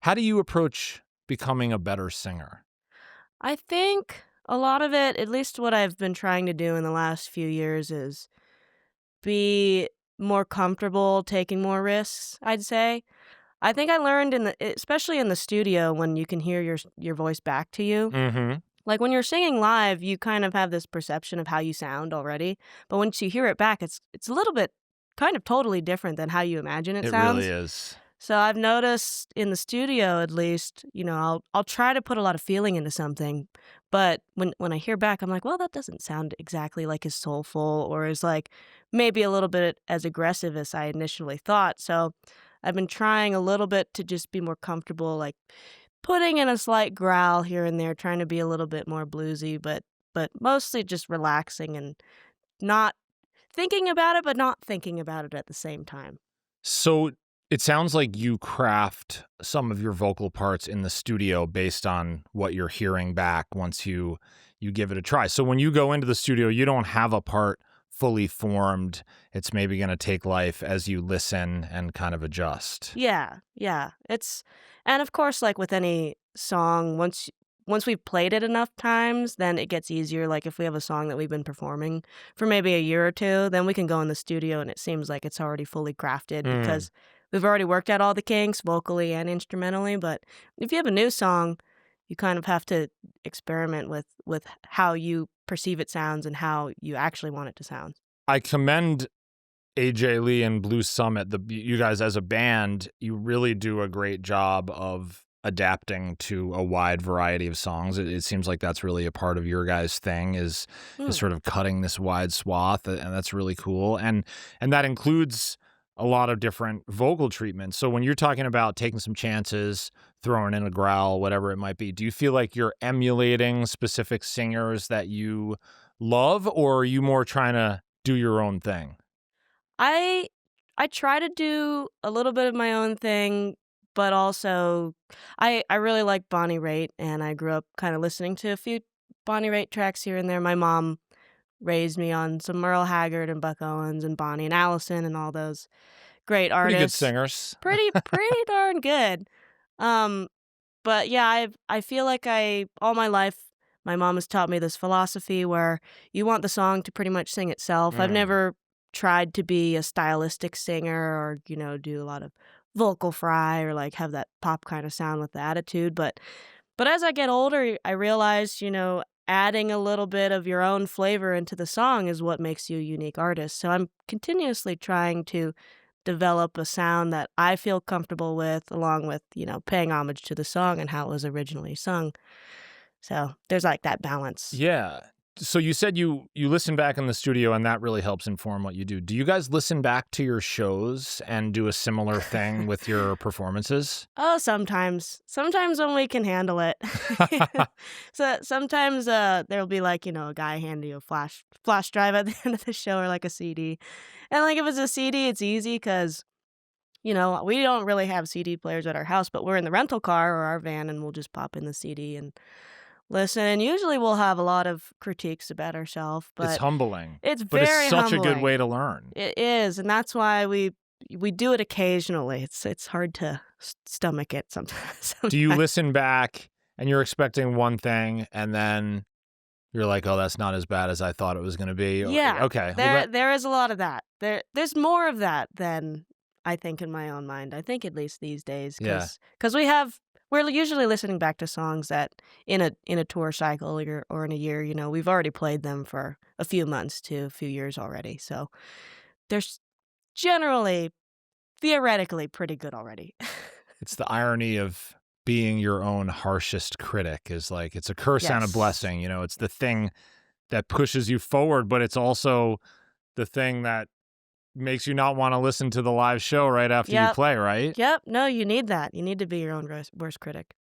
How do you approach becoming a better singer? I think a lot of it, at least what I've been trying to do in the last few years, is be more comfortable taking more risks, I'd say. I think I learned especially in the studio when you can hear your voice back to you. Mhm. Like when you're singing live, you kind of have this perception of how you sound already, but once you hear it back, it's a little bit kind of totally different than how you imagine it It really sounds. is. So I've noticed in the studio at least, I'll try to put a lot of feeling into something, but when I hear back, I'm like, well, that doesn't sound exactly like as soulful or as like maybe a little bit as aggressive as I initially thought. So I've been trying a little bit to just be more comfortable, like putting in a slight growl here and there, trying to be a little bit more bluesy, but mostly just relaxing and not thinking about it, but not thinking about it at the same time. So it sounds like you craft some of your vocal parts in the studio based on what you're hearing back once you give it a try. So when you go into the studio, you don't have a part fully formed. It's maybe going to take life as you listen and kind of adjust. Yeah, yeah. And of course, like with any song, once we've played it enough times, then it gets easier. Like if we have a song that we've been performing for maybe a year or two, then we can go in the studio and it seems like it's already fully crafted Mm. because we've already worked out all the kinks vocally and instrumentally. But if you have a new song, you kind of have to experiment with how you perceive it sounds and how you actually want it to sound. I commend AJ Lee and Blue Summit, you guys as a band, you really do a great job of adapting to a wide variety of songs. It seems like that's really a part of your guys' thing is Hmm. sort of cutting this wide swath, and that's really cool. And that includes a lot of different vocal treatments. So when you're talking about taking some chances, throwing in a growl, whatever it might be, do you feel like you're emulating specific singers that you love, or are you more trying to do your own thing? I I try to do a little bit of my own thing, but also I really like Bonnie Raitt, and I grew up kinda listening to a few Bonnie Raitt tracks here and there. My mom raised me on some Merle Haggard and Buck Owens and Bonnie and Allison and all those great Pretty good artists. singers. Pretty darn good. Um, but yeah, I feel like I all my life, my mom has taught me this philosophy where you want the song to pretty much sing itself. I've Mm. never tried to be a stylistic singer or, do a lot of vocal fry or like have that pop kind of sound with the attitude. But as I get older, I realize, adding a little bit of your own flavor into the song is what makes you a unique artist. So I'm continuously trying to develop a sound that I feel comfortable with, along with, paying homage to the song and how it was originally sung. So there's like that balance. Yeah. So you said you listen back in the studio and that really helps inform what you do. Do you guys listen back to your shows and do a similar thing with your performances? Oh, sometimes. Sometimes when we can handle it. So sometimes there'll be like, a guy handing you a flash drive at the end of the show or like a CD. And like if it's a CD, it's easy because, we don't really have CD players at our house, but we're in the rental car or our van and we'll just pop in the CD and listen. And usually we'll have a lot of critiques about ourselves, It's but humbling, it's but it's very such a good humbling. way to learn. It is, and that's why we do it occasionally. It's hard to stomach it sometimes. Do you Sometimes. listen back and you're expecting one thing and then you're like, "Oh, that's not as bad as I thought it was gonna be." Or Yeah, okay, well there is a lot of that. There's more of that than I think in my own mind. I think at least these days, yeah. because we're usually listening back to songs that in a tour cycle or in a year. We've already played them for a few months to a few years already. So there's generally theoretically pretty good already. It's the irony of being your own harshest critic is like it's a curse and a Yes. blessing, it's the thing that pushes you forward, but it's also the thing that makes you not wanna listen to the live show right after you Yep. play, right? Yep. No, you need that. You need to be your own worst critic.